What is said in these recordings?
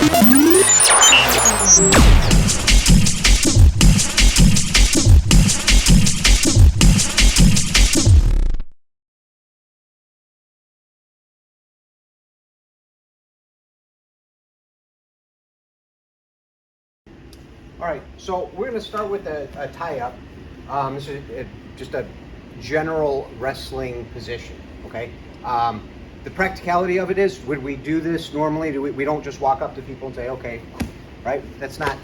All right, so we're going to start with a tie-up. This is just a general wrestling position, okay? The practicality of it is, would we do this normally? We don't just walk up to people and say, okay, right? That's not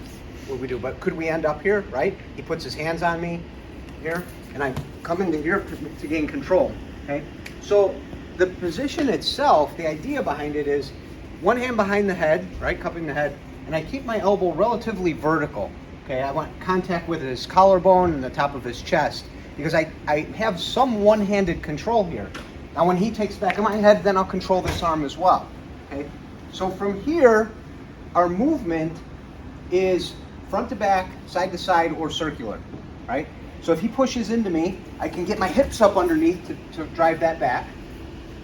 what we do, but could we end up here, right? He puts his hands on me here, and I come into here to gain control, okay? So the position itself, the idea behind it is one hand behind the head, right, cupping the head, and I keep my elbow relatively vertical, okay? I want contact with his collarbone and the top of his chest because I have some one-handed control here. Now when he takes back of my head, then I'll control this arm as well, okay? So from here, our movement is front to back, side to side, or circular, right? So if he pushes into me, I can get my hips up underneath to drive that back.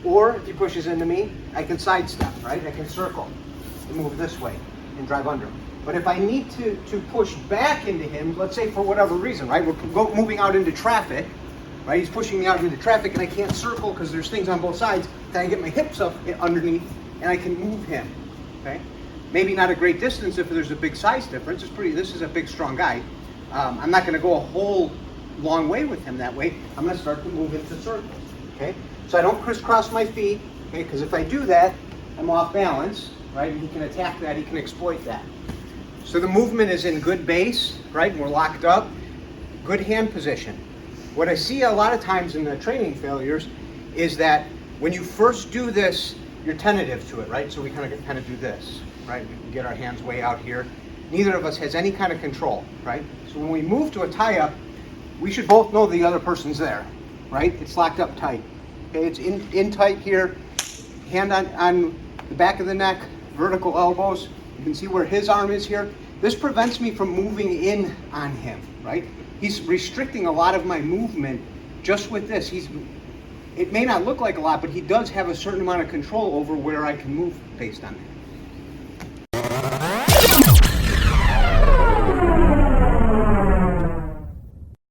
Or if he pushes into me, I can sidestep, right? I can circle and move this way and drive under. But if I need to push back into him, let's say for whatever reason, right? We're moving out into traffic, right? He's pushing me out into traffic and I can't circle because there's things on both sides. Then I get my hips up underneath and I can move him, okay? Maybe not a great distance if there's a big size difference. This is a big, strong guy. I'm not gonna go a whole long way with him that way. I'm gonna start to move into circles, okay? So I don't crisscross my feet, okay? Because if I do that, I'm off balance, right? And he can attack that, he can exploit that. So the movement is in good base, right? And we're locked up. Good hand position. What I see a lot of times in the training failures is that when you first do this, you're tentative to it, right? So we kind of do this, right? We get our hands way out here. Neither of us has any kind of control, right? So when we move to a tie-up, we should both know the other person's there, right? It's locked up tight. Okay, it's in tight here. Hand on the back of the neck, vertical elbows. You can see where his arm is here. This prevents me from moving in on him, right? He's restricting a lot of my movement just with this. It may not look like a lot, but he does have a certain amount of control over where I can move based on that.